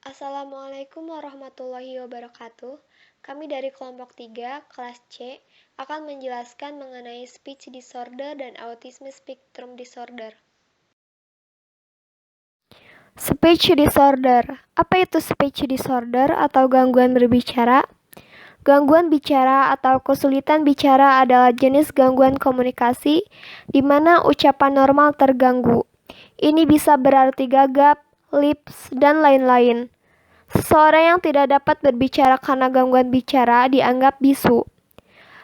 Assalamualaikum warahmatullahi wabarakatuh. Kami dari kelompok 3, kelas C, akan menjelaskan mengenai speech disorder dan autism spectrum disorder. Speech disorder. Apa itu speech disorder atau gangguan berbicara? Gangguan bicara atau kesulitan bicara adalah jenis gangguan komunikasi di mana ucapan normal terganggu. Ini bisa berarti gagap, lips, dan lain-lain. Seseorang yang tidak dapat berbicara karena gangguan bicara dianggap bisu.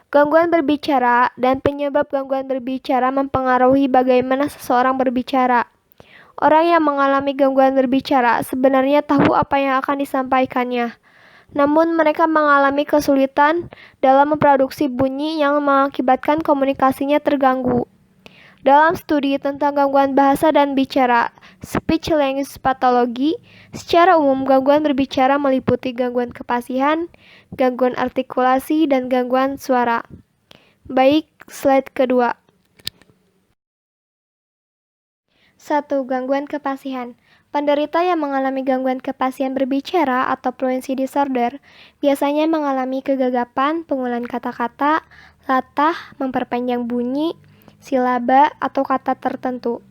Gangguan berbicara dan penyebab gangguan berbicara mempengaruhi bagaimana seseorang berbicara. Orang yang mengalami gangguan berbicara sebenarnya tahu apa yang akan disampaikannya. Namun mereka mengalami kesulitan dalam memproduksi bunyi yang mengakibatkan komunikasinya terganggu. Dalam studi tentang gangguan bahasa dan bicara, speech language pathology, secara umum gangguan berbicara meliputi gangguan kepasihan, gangguan artikulasi, dan gangguan suara. Baik, slide kedua. 1. Gangguan kepasihan. Penderita yang mengalami gangguan kepasihan berbicara atau fluency disorder biasanya mengalami kegagapan pengulangan kata-kata, latah, memperpanjang bunyi, silaba, atau kata tertentu.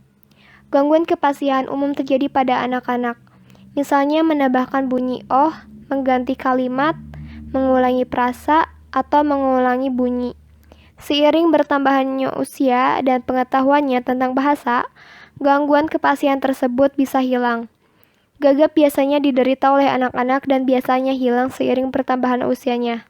Gangguan kepasihan umum terjadi pada anak-anak, misalnya menambahkan bunyi oh, mengganti kalimat, mengulangi frasa, atau mengulangi bunyi. Seiring bertambahnya usia dan pengetahuannya tentang bahasa, gangguan kepasihan tersebut bisa hilang. Gagap biasanya diderita oleh anak-anak dan biasanya hilang seiring pertambahan usianya.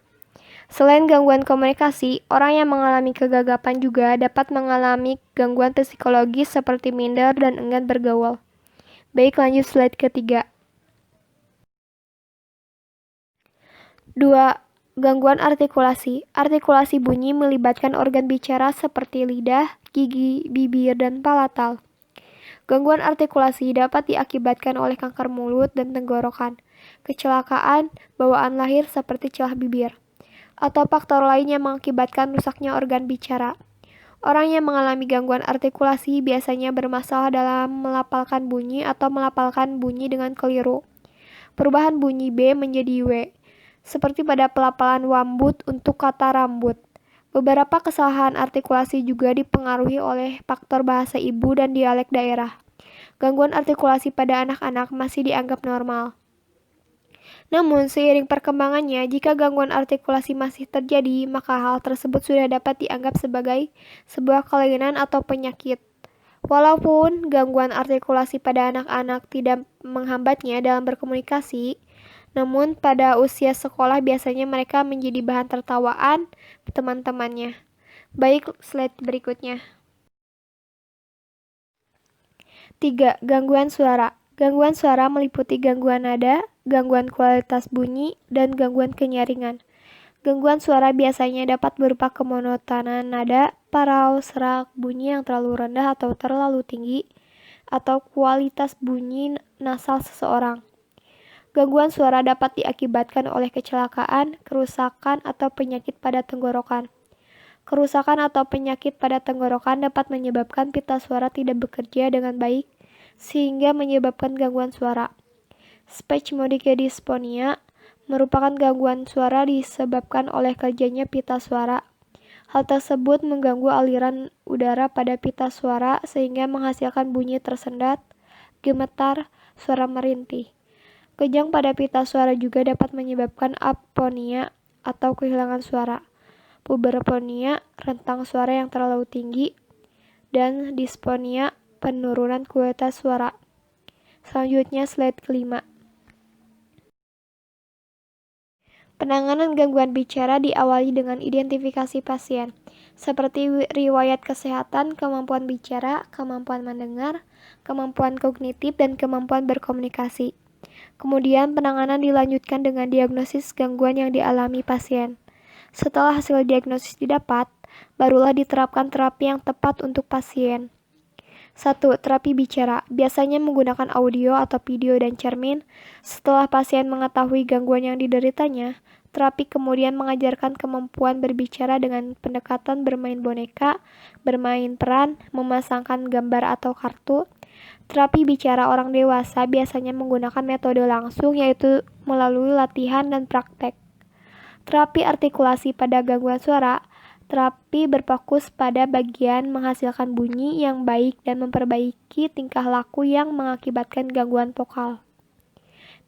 Selain gangguan komunikasi, orang yang mengalami kegagapan juga dapat mengalami gangguan psikologis seperti minder dan enggan bergaul. Baik, lanjut slide ketiga. 2. Gangguan artikulasi. Artikulasi bunyi melibatkan organ bicara seperti lidah, gigi, bibir, dan palatal. Gangguan artikulasi dapat diakibatkan oleh kanker mulut dan tenggorokan, kecelakaan, bawaan lahir seperti celah bibir, atau faktor lain yang mengakibatkan rusaknya organ bicara. Orang yang mengalami gangguan artikulasi biasanya bermasalah dalam melafalkan bunyi atau melafalkan bunyi dengan keliru. Perubahan bunyi B menjadi W, seperti pada pelafalan wambut untuk kata rambut. Beberapa kesalahan artikulasi juga dipengaruhi oleh faktor bahasa ibu dan dialek daerah. Gangguan artikulasi pada anak-anak masih dianggap normal. Namun, seiring perkembangannya, jika gangguan artikulasi masih terjadi, maka hal tersebut sudah dapat dianggap sebagai sebuah kelainan atau penyakit. Walaupun gangguan artikulasi pada anak-anak tidak menghambatnya dalam berkomunikasi, namun pada usia sekolah biasanya mereka menjadi bahan tertawaan teman-temannya. Baik, slide berikutnya. 3. Gangguan suara. Gangguan suara meliputi gangguan nada, gangguan kualitas bunyi, dan gangguan kenyaringan. Gangguan suara biasanya dapat berupa kemonotonan nada, parau, serak, bunyi yang terlalu rendah atau terlalu tinggi, atau kualitas bunyi nasal seseorang. Gangguan suara dapat diakibatkan oleh kecelakaan, kerusakan, atau penyakit pada tenggorokan. Kerusakan atau penyakit pada tenggorokan dapat menyebabkan pita suara tidak bekerja dengan baik, sehingga menyebabkan gangguan suara. Spasmodic dysphonia merupakan gangguan suara disebabkan oleh kerjanya pita suara. Hal tersebut mengganggu aliran udara pada pita suara sehingga menghasilkan bunyi tersendat, gemetar, suara merintih. Kejang pada pita suara juga dapat menyebabkan aponia atau kehilangan suara. Puberfonia, rentang suara yang terlalu tinggi, dan disfonia, penurunan kualitas suara. Selanjutnya slide kelima. Penanganan gangguan bicara diawali dengan identifikasi pasien, seperti riwayat kesehatan, kemampuan bicara, kemampuan mendengar, kemampuan kognitif, dan kemampuan berkomunikasi. Kemudian penanganan dilanjutkan dengan diagnosis gangguan yang dialami pasien. Setelah hasil diagnosis didapat, barulah diterapkan terapi yang tepat untuk pasien. 1. Terapi bicara, biasanya menggunakan audio atau video dan cermin. Setelah pasien mengetahui gangguan yang dideritanya, terapi kemudian mengajarkan kemampuan berbicara dengan pendekatan bermain boneka, bermain peran, memasangkan gambar atau kartu, Terapi bicara orang dewasa biasanya menggunakan metode langsung, yaitu melalui latihan dan praktek. Terapi artikulasi pada gangguan suara. Terapi berfokus pada bagian menghasilkan bunyi yang baik dan memperbaiki tingkah laku yang mengakibatkan gangguan vokal.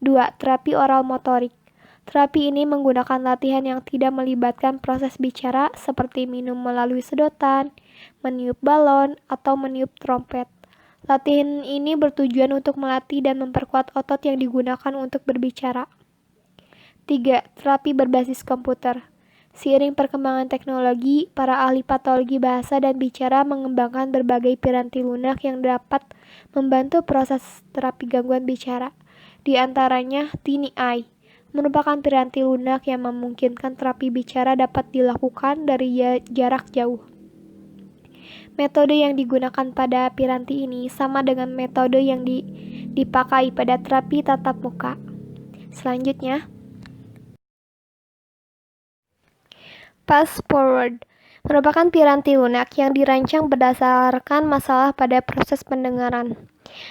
2. Terapi oral motorik. Terapi ini menggunakan latihan yang tidak melibatkan proses bicara seperti minum melalui sedotan, meniup balon, atau meniup trompet. Latihan ini bertujuan untuk melatih dan memperkuat otot yang digunakan untuk berbicara. 3. Terapi berbasis komputer. Seiring perkembangan teknologi, para ahli patologi bahasa dan bicara mengembangkan berbagai piranti lunak yang dapat membantu proses terapi gangguan bicara. Di antaranya, TinyEye merupakan piranti lunak yang memungkinkan terapi bicara dapat dilakukan dari jarak jauh. Metode yang digunakan pada piranti ini sama dengan metode yang dipakai pada terapi tatap muka. Selanjutnya, Fast Forward merupakan piranti lunak yang dirancang berdasarkan masalah pada proses pendengaran.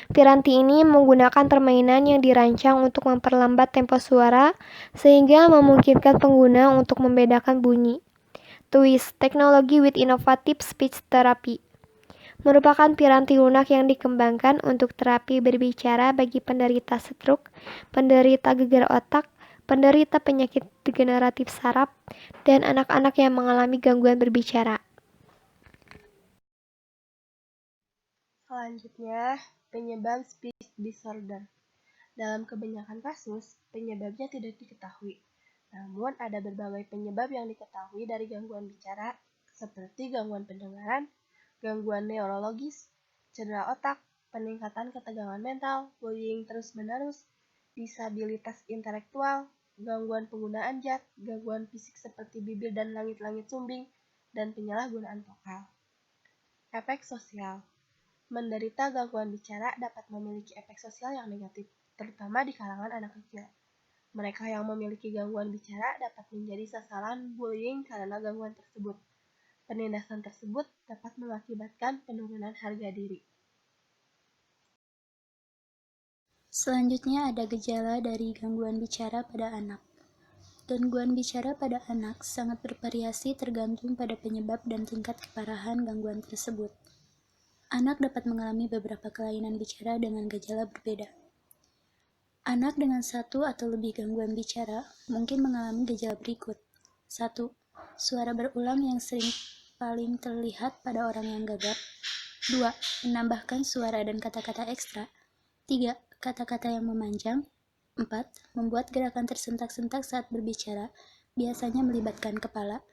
Piranti ini menggunakan permainan yang dirancang untuk memperlambat tempo suara sehingga memungkinkan pengguna untuk membedakan bunyi. Twist, Technology with Innovative Speech Therapy, merupakan piranti lunak yang dikembangkan untuk terapi berbicara bagi penderita stroke, penderita gegar otak, penderita penyakit degeneratif saraf, dan anak-anak yang mengalami gangguan berbicara. Selanjutnya, penyebab speech disorder. Dalam kebanyakan kasus, penyebabnya tidak diketahui. Namun, ada berbagai penyebab yang diketahui dari gangguan bicara, seperti gangguan pendengaran, gangguan neurologis, cedera otak, peningkatan ketegangan mental, bullying terus-menerus, disabilitas intelektual, gangguan penggunaan zat, gangguan fisik seperti bibir dan langit-langit sumbing, dan penyalahgunaan vokal. Efek sosial. Menderita gangguan bicara dapat memiliki efek sosial yang negatif, terutama di kalangan anak kecil. Mereka yang memiliki gangguan bicara dapat menjadi sasaran bullying karena gangguan tersebut. Penindasan tersebut dapat mengakibatkan penurunan harga diri. Selanjutnya ada gejala dari gangguan bicara pada anak. Gangguan bicara pada anak sangat bervariasi tergantung pada penyebab dan tingkat keparahan gangguan tersebut. Anak dapat mengalami beberapa kelainan bicara dengan gejala berbeda. Anak dengan satu atau lebih gangguan bicara mungkin mengalami gejala berikut. 1. Suara berulang yang sering paling terlihat pada orang yang gagap. 2. Menambahkan suara dan kata-kata ekstra. 3. Kata-kata yang memanjang. 4. Membuat gerakan tersentak-sentak saat berbicara, biasanya melibatkan kepala.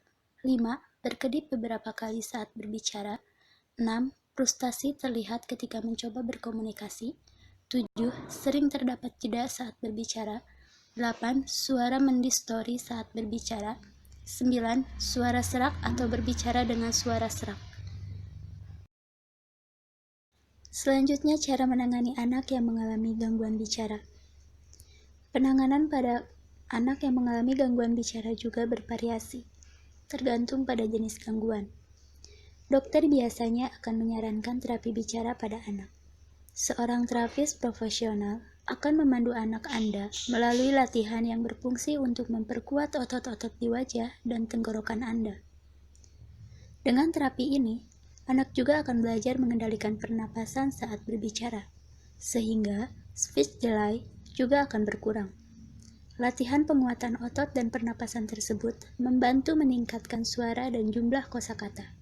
5. Berkedip beberapa kali saat berbicara. 6. Frustasi terlihat ketika mencoba berkomunikasi. 7. Sering terdapat jeda saat berbicara. 8. Suara mendistori saat berbicara. 9. Suara serak atau berbicara dengan suara serak. Selanjutnya, cara menangani anak yang mengalami gangguan bicara. Penanganan pada anak yang mengalami gangguan bicara juga bervariasi, tergantung pada jenis gangguan. Dokter biasanya akan menyarankan terapi bicara pada anak. Seorang terapis profesional akan memandu anak Anda melalui latihan yang berfungsi untuk memperkuat otot-otot di wajah dan tenggorokan Anda. Dengan terapi ini, anak juga akan belajar mengendalikan pernapasan saat berbicara, sehingga speech delay juga akan berkurang. Latihan penguatan otot dan pernapasan tersebut membantu meningkatkan suara dan jumlah kosakata.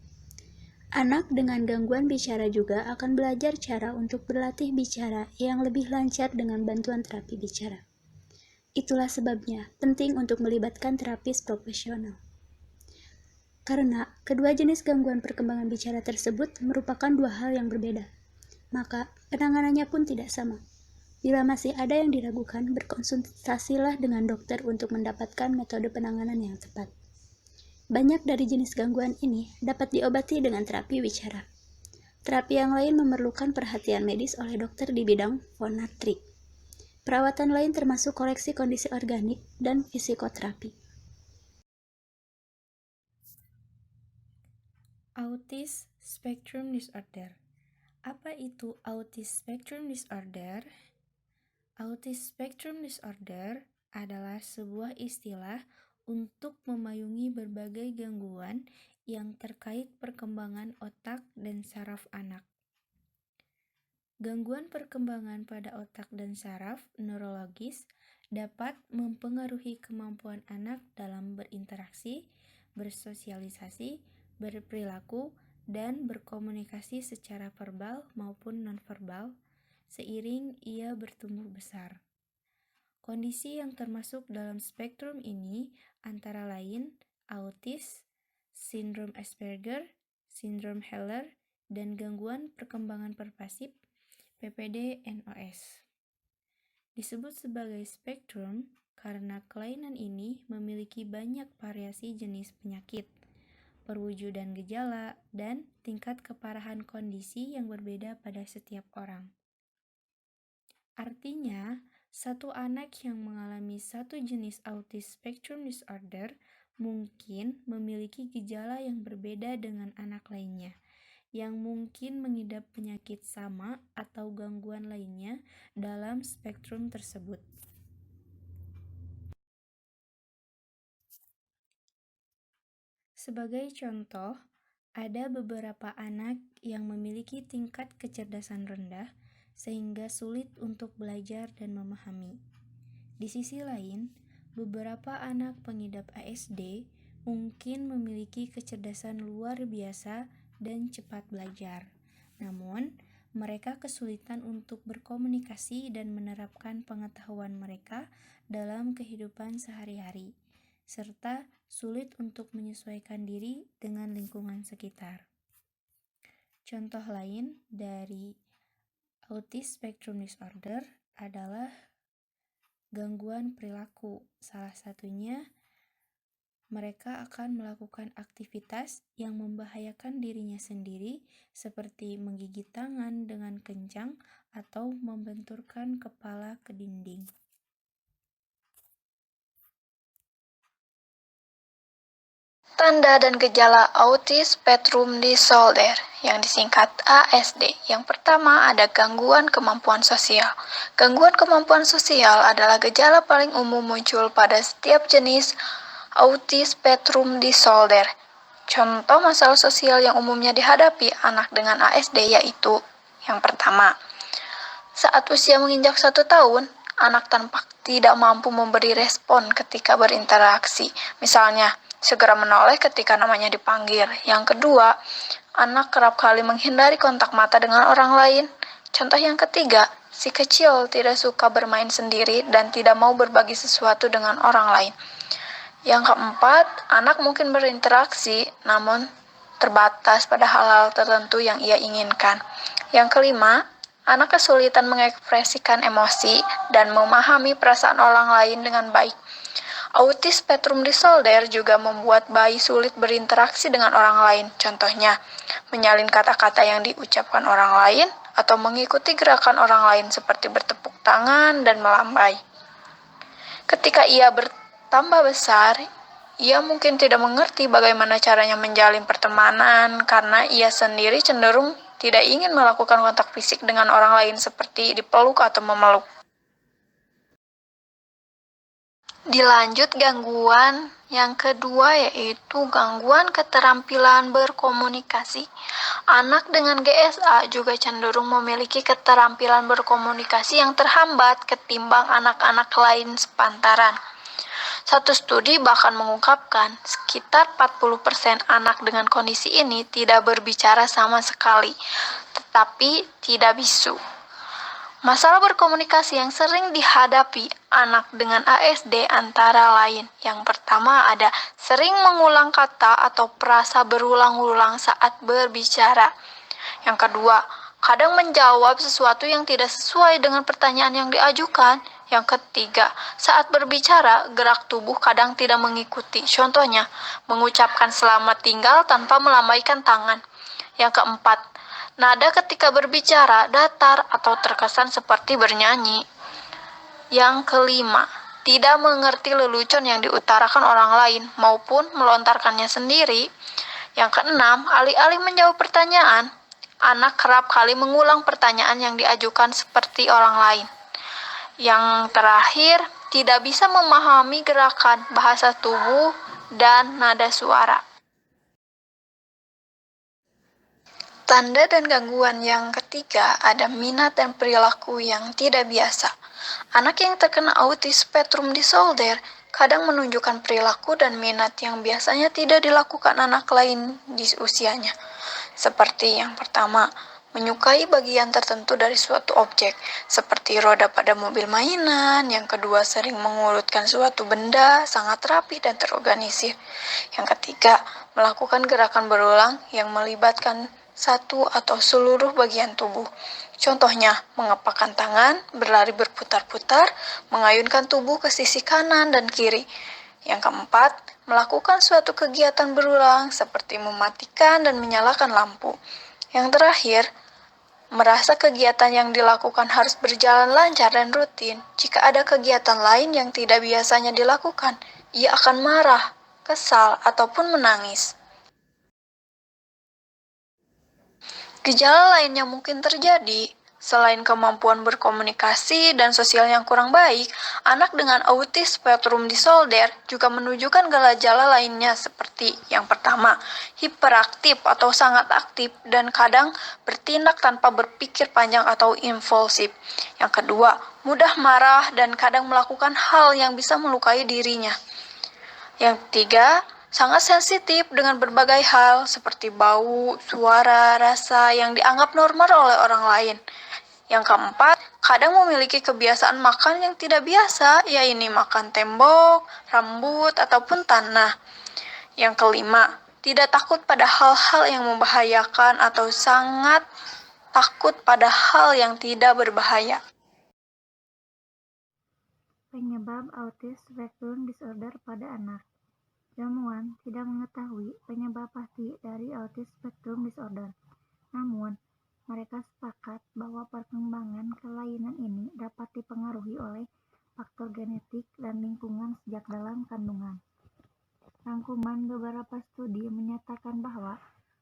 Anak dengan gangguan bicara juga akan belajar cara untuk berlatih bicara yang lebih lancar dengan bantuan terapi bicara. Itulah sebabnya penting untuk melibatkan terapis profesional. Karena kedua jenis gangguan perkembangan bicara tersebut merupakan dua hal yang berbeda, maka penanganannya pun tidak sama. Bila masih ada yang diragukan, berkonsultasilah dengan dokter untuk mendapatkan metode penanganan yang tepat. Banyak dari jenis gangguan ini dapat diobati dengan terapi bicara. Terapi yang lain memerlukan perhatian medis oleh dokter di bidang fonatrik. Perawatan lain termasuk koreksi kondisi organik dan fisikoterapi. Autism Spectrum Disorder. Apa itu Autism Spectrum Disorder? Autism Spectrum Disorder adalah sebuah istilah untuk memayungi berbagai gangguan yang terkait perkembangan otak dan saraf anak. Gangguan perkembangan pada otak dan saraf neurologis dapat mempengaruhi kemampuan anak dalam berinteraksi, bersosialisasi, berperilaku, dan berkomunikasi secara verbal maupun nonverbal seiring ia bertumbuh besar. Kondisi yang termasuk dalam spektrum ini antara lain autis, sindrom Asperger, sindrom Heller, dan gangguan perkembangan pervasif PPD-NOS. Disebut sebagai spektrum karena kelainan ini memiliki banyak variasi jenis penyakit, perwujudan gejala, dan tingkat keparahan kondisi yang berbeda pada setiap orang. Artinya, satu anak yang mengalami satu jenis autism spectrum disorder mungkin memiliki gejala yang berbeda dengan anak lainnya, yang mungkin mengidap penyakit sama atau gangguan lainnya dalam spektrum tersebut. Sebagai contoh, ada beberapa anak yang memiliki tingkat kecerdasan rendah sehingga sulit untuk belajar dan memahami. Di sisi lain, beberapa anak pengidap ASD mungkin memiliki kecerdasan luar biasa dan cepat belajar. Namun, mereka kesulitan untuk berkomunikasi dan menerapkan pengetahuan mereka dalam kehidupan sehari-hari, serta sulit untuk menyesuaikan diri dengan lingkungan sekitar. Contoh lain dari Autism Spectrum Disorder adalah gangguan perilaku. Salah satunya, mereka akan melakukan aktivitas yang membahayakan dirinya sendiri seperti menggigit tangan dengan kencang atau membenturkan kepala ke dinding. Tanda dan gejala Autism Spectrum Disorder yang disingkat ASD. Yang pertama ada gangguan kemampuan sosial. Gangguan kemampuan sosial adalah gejala paling umum muncul pada setiap jenis Autism Spectrum Disorder. Contoh masalah sosial yang umumnya dihadapi anak dengan ASD yaitu yang pertama, saat usia menginjak 1 tahun, anak tampak tidak mampu memberi respon ketika berinteraksi. Misalnya, segera menoleh ketika namanya dipanggil. Yang kedua, anak kerap kali menghindari kontak mata dengan orang lain. Contoh yang ketiga, si kecil tidak suka bermain sendiri dan tidak mau berbagi sesuatu dengan orang lain. Yang keempat, anak mungkin berinteraksi namun terbatas pada hal-hal tertentu yang ia inginkan. Yang kelima, anak kesulitan mengekspresikan emosi dan memahami perasaan orang lain dengan baik. Autism Spectrum Disorder juga membuat bayi sulit berinteraksi dengan orang lain. Contohnya, menyalin kata-kata yang diucapkan orang lain atau mengikuti gerakan orang lain seperti bertepuk tangan dan melambai. Ketika ia bertambah besar, ia mungkin tidak mengerti bagaimana caranya menjalin pertemanan karena ia sendiri cenderung tidak ingin melakukan kontak fisik dengan orang lain seperti dipeluk atau memeluk. Dilanjut gangguan yang kedua yaitu gangguan keterampilan berkomunikasi. Anak dengan GSA juga cenderung memiliki keterampilan berkomunikasi yang terhambat ketimbang anak-anak lain sepantaran. Satu studi bahkan mengungkapkan sekitar 40% anak dengan kondisi ini tidak berbicara sama sekali, tetapi tidak bisu. Masalah berkomunikasi yang sering dihadapi anak dengan ASD antara lain. Yang pertama ada sering mengulang kata atau frasa berulang-ulang saat berbicara. Yang kedua, kadang menjawab sesuatu yang tidak sesuai dengan pertanyaan yang diajukan. Yang ketiga, saat berbicara, gerak tubuh kadang tidak mengikuti. Contohnya, mengucapkan selamat tinggal tanpa melambaikan tangan. Yang keempat, nada ketika berbicara datar atau terkesan seperti bernyanyi. Yang kelima, tidak mengerti lelucon yang diutarakan orang lain maupun melontarkannya sendiri. Yang keenam, alih-alih menjawab pertanyaan, Anak kerap kali mengulang pertanyaan yang diajukan seperti orang lain. Yang terakhir, tidak bisa memahami gerakan, bahasa tubuh, dan nada suara. Tanda dan gangguan yang ketiga ada minat dan perilaku yang tidak biasa. Anak yang terkena autism spectrum disorder kadang menunjukkan perilaku dan minat yang biasanya tidak dilakukan anak lain di usianya. Seperti yang pertama, menyukai bagian tertentu dari suatu objek, seperti roda pada mobil mainan. Yang kedua, sering mengulutkan suatu benda sangat rapi dan terorganisir. Yang ketiga, melakukan gerakan berulang yang melibatkan satu atau seluruh bagian tubuh. Contohnya, mengepakkan tangan, berlari berputar-putar, mengayunkan tubuh ke sisi kanan dan kiri. Yang keempat, melakukan suatu kegiatan berulang seperti mematikan dan menyalakan lampu. Yang terakhir, merasa kegiatan yang dilakukan harus berjalan lancar dan rutin. Jika ada kegiatan lain yang tidak biasanya dilakukan, ia akan marah, kesal, ataupun menangis. Gejala lain yang mungkin terjadi, selain kemampuan berkomunikasi dan sosial yang kurang baik, anak dengan autism spectrum disorder juga menunjukkan gejala lainnya seperti yang pertama, hiperaktif atau sangat aktif dan kadang bertindak tanpa berpikir panjang atau impulsif. Yang kedua, mudah marah dan kadang melakukan hal yang bisa melukai dirinya. Yang ketiga, sangat sensitif dengan berbagai hal seperti bau, suara, rasa yang dianggap normal oleh orang lain. Yang keempat, kadang memiliki kebiasaan makan yang tidak biasa, yaitu makan tembok, rambut, ataupun tanah. Yang kelima, tidak takut pada hal-hal yang membahayakan atau sangat takut pada hal yang tidak berbahaya. Penyebab autism spectrum disorder pada anak. Ilmuwan tidak mengetahui penyebab pasti dari autism spectrum disorder. Namun, mereka sepakat bahwa perkembangan kelainan ini dapat dipengaruhi oleh faktor genetik dan lingkungan sejak dalam kandungan. Rangkuman beberapa studi menyatakan bahwa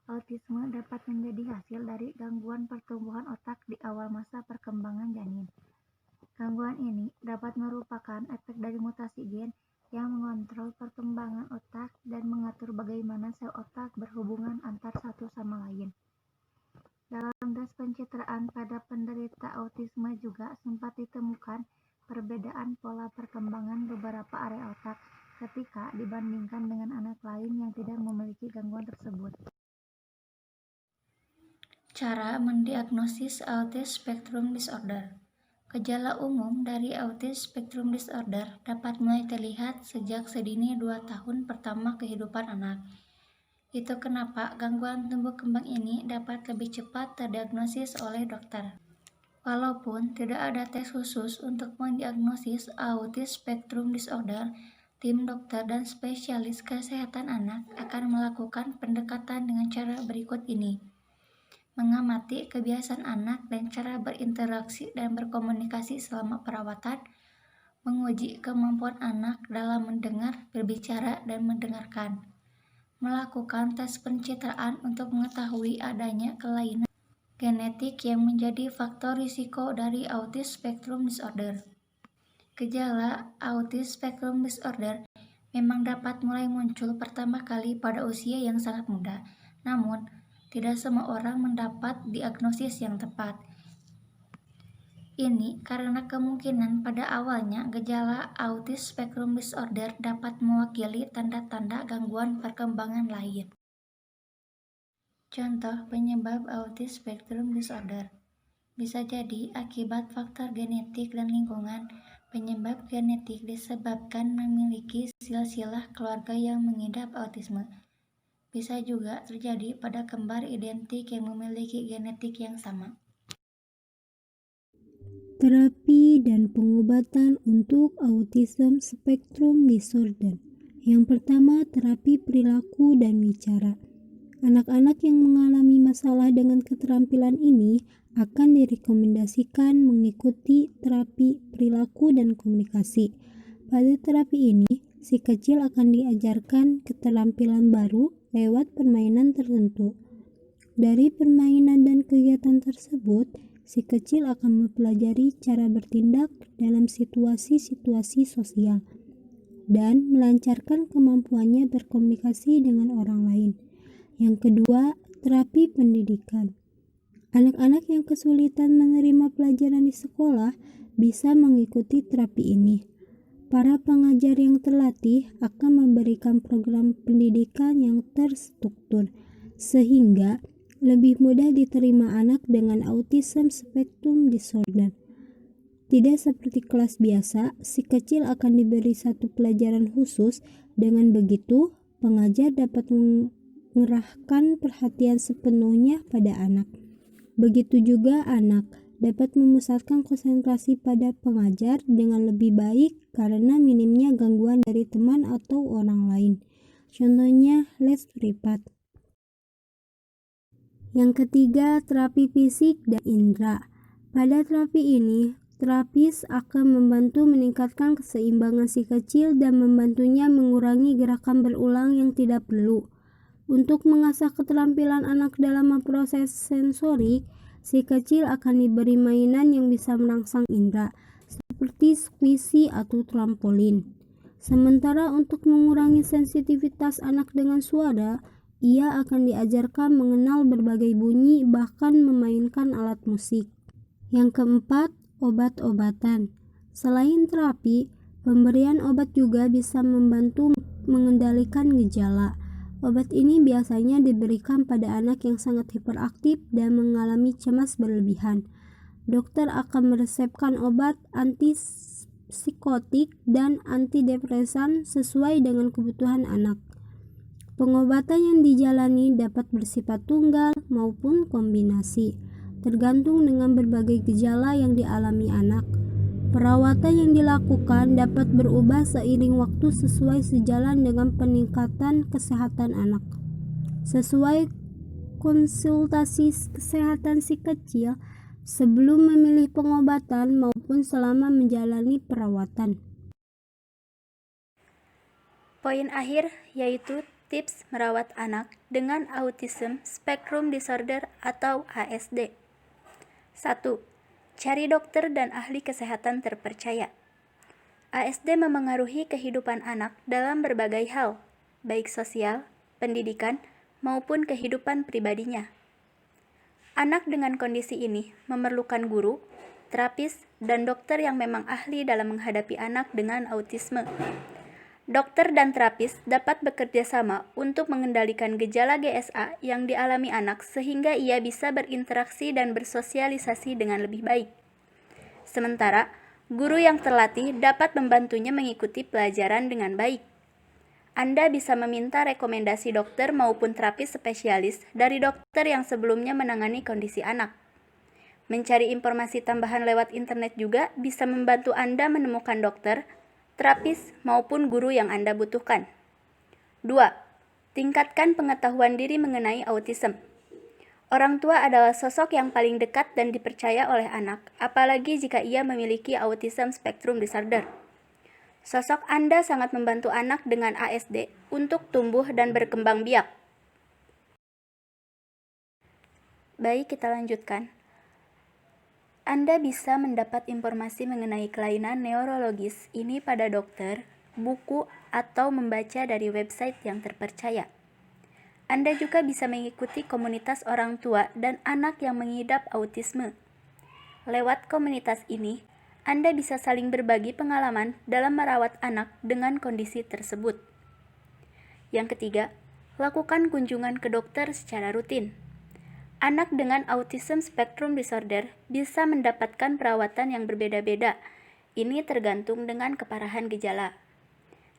autisme dapat menjadi hasil dari gangguan pertumbuhan otak di awal masa perkembangan janin. Gangguan ini dapat merupakan efek dari mutasi gen yang mengontrol perkembangan otak dan mengatur bagaimana sel otak berhubungan antar satu sama lain. Dalam tes pencitraan pada penderita autisme juga sempat ditemukan perbedaan pola perkembangan beberapa area otak ketika dibandingkan dengan anak lain yang tidak memiliki gangguan tersebut. Cara mendiagnosis autism spectrum disorder. Gejala umum dari autism spectrum disorder dapat mulai terlihat sejak sedini 2 tahun pertama kehidupan anak. Itu kenapa gangguan tumbuh kembang ini dapat lebih cepat terdiagnosis oleh dokter. Walaupun tidak ada tes khusus untuk mendiagnosis autism spectrum disorder, tim dokter dan spesialis kesehatan anak akan melakukan pendekatan dengan cara berikut ini. Mengamati kebiasaan anak dan cara berinteraksi dan berkomunikasi selama perawatan, menguji kemampuan anak dalam mendengar, berbicara, dan mendengarkan, melakukan tes pencitraan untuk mengetahui adanya kelainan genetik yang menjadi faktor risiko dari autism spectrum disorder. Gejala autism spectrum disorder memang dapat mulai muncul pertama kali pada usia yang sangat muda, namun tidak semua orang mendapat diagnosis yang tepat. Ini karena kemungkinan pada awalnya gejala autism spectrum disorder dapat mewakili tanda-tanda gangguan perkembangan lain. Contoh penyebab autism spectrum disorder bisa jadi akibat faktor genetik dan lingkungan. Penyebab genetik disebabkan memiliki silsilah keluarga yang mengidap autisme. Bisa juga terjadi pada kembar identik yang memiliki genetik yang sama. Terapi dan pengobatan untuk autism spectrum disorder. Yang pertama, terapi perilaku dan bicara. Anak-anak yang mengalami masalah dengan keterampilan ini akan direkomendasikan mengikuti terapi perilaku dan komunikasi. Pada terapi ini, si kecil akan diajarkan keterampilan baru lewat permainan tertentu. Dari permainan dan kegiatan tersebut, si kecil akan mempelajari cara bertindak dalam situasi-situasi sosial dan melancarkan kemampuannya berkomunikasi dengan orang lain. Yang kedua, terapi pendidikan. Anak-anak yang kesulitan menerima pelajaran di sekolah bisa mengikuti terapi ini. Para pengajar yang terlatih akan memberikan program pendidikan yang terstruktur, sehingga lebih mudah diterima anak dengan autism spectrum disorder. Tidak seperti kelas biasa, si kecil akan diberi satu pelajaran khusus. Dengan begitu, pengajar dapat mengerahkan perhatian sepenuhnya pada anak. Begitu juga anak dapat memusatkan konsentrasi pada pengajar dengan lebih baik karena minimnya gangguan dari teman atau orang lain. Contohnya, les privat. Yang ketiga, terapi fisik dan indera. Pada terapi ini, terapis akan membantu meningkatkan keseimbangan si kecil dan membantunya mengurangi gerakan berulang yang tidak perlu. Untuk mengasah keterampilan anak dalam memproses sensorik, si kecil akan diberi mainan yang bisa merangsang indera, seperti squishy atau trampolin. Sementara untuk mengurangi sensitivitas anak dengan suara, ia akan diajarkan mengenal berbagai bunyi, bahkan memainkan alat musik. Yang keempat, obat-obatan. Selain terapi, pemberian obat juga bisa membantu mengendalikan gejala. Obat ini biasanya diberikan pada anak yang sangat hiperaktif dan mengalami cemas berlebihan. Dokter akan meresepkan obat antipsikotik dan antidepresan sesuai dengan kebutuhan anak. Pengobatan yang dijalani dapat bersifat tunggal maupun kombinasi, tergantung dengan berbagai gejala yang dialami anak. Perawatan yang dilakukan dapat berubah seiring waktu sesuai sejalan dengan peningkatan kesehatan anak. Sesuai konsultasi kesehatan si kecil sebelum memilih pengobatan maupun selama menjalani perawatan. Poin akhir yaitu tips merawat anak dengan Autism Spectrum Disorder atau ASD. 1. Cari dokter dan ahli kesehatan terpercaya. ASD memengaruhi kehidupan anak dalam berbagai hal, baik sosial, pendidikan, maupun kehidupan pribadinya. Anak dengan kondisi ini memerlukan guru, terapis, dan dokter yang memang ahli dalam menghadapi anak dengan autisme. Dokter dan terapis dapat bekerja sama untuk mengendalikan gejala GSA yang dialami anak sehingga ia bisa berinteraksi dan bersosialisasi dengan lebih baik. Sementara, guru yang terlatih dapat membantunya mengikuti pelajaran dengan baik. Anda bisa meminta rekomendasi dokter maupun terapis spesialis dari dokter yang sebelumnya menangani kondisi anak. Mencari informasi tambahan lewat internet juga bisa membantu Anda menemukan dokter, terapis, maupun guru yang Anda butuhkan. 2. Tingkatkan pengetahuan diri mengenai autism. Orang tua adalah sosok yang paling dekat dan dipercaya oleh anak, apalagi jika ia memiliki autism spectrum disorder. Sosok Anda sangat membantu anak dengan ASD untuk tumbuh dan berkembang biak. Baik, kita lanjutkan. Anda bisa mendapat informasi mengenai kelainan neurologis ini pada dokter, buku, atau membaca dari website yang terpercaya. Anda juga bisa mengikuti komunitas orang tua dan anak yang mengidap autisme. Lewat komunitas ini, Anda bisa saling berbagi pengalaman dalam merawat anak dengan kondisi tersebut. Yang ketiga, lakukan kunjungan ke dokter secara rutin. Anak dengan Autism Spectrum Disorder bisa mendapatkan perawatan yang berbeda-beda. Ini tergantung dengan keparahan gejala.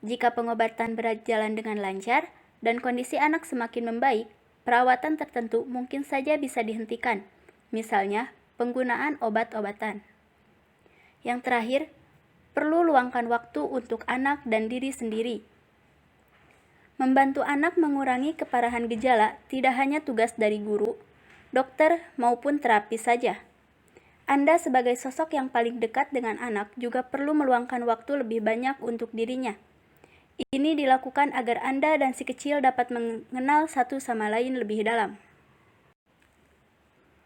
Jika pengobatan berjalan dengan lancar dan kondisi anak semakin membaik, perawatan tertentu mungkin saja bisa dihentikan, misalnya penggunaan obat-obatan. Yang terakhir, perlu luangkan waktu untuk anak dan diri sendiri. Membantu anak mengurangi keparahan gejala tidak hanya tugas dari guru, dokter, maupun terapis saja. Anda sebagai sosok yang paling dekat dengan anak juga perlu meluangkan waktu lebih banyak untuk dirinya. Ini dilakukan agar Anda dan si kecil dapat mengenal satu sama lain lebih dalam.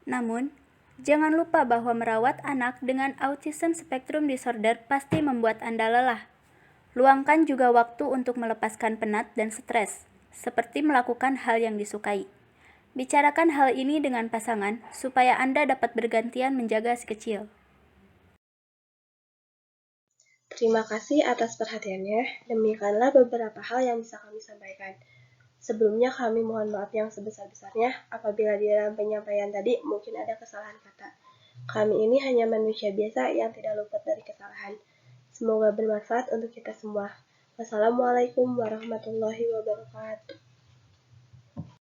Namun, jangan lupa bahwa merawat anak dengan autism spectrum disorder pasti membuat Anda lelah. Luangkan juga waktu untuk melepaskan penat dan stres, seperti melakukan hal yang disukai. Bicarakan hal ini dengan pasangan supaya Anda dapat bergantian menjaga si kecil. Terima kasih atas perhatiannya. Demikianlah beberapa hal yang bisa kami sampaikan. Sebelumnya kami mohon maaf yang sebesar-besarnya apabila di dalam penyampaian tadi mungkin ada kesalahan kata. Kami ini hanya manusia biasa yang tidak luput dari kesalahan. Semoga bermanfaat untuk kita semua. Wassalamualaikum warahmatullahi wabarakatuh.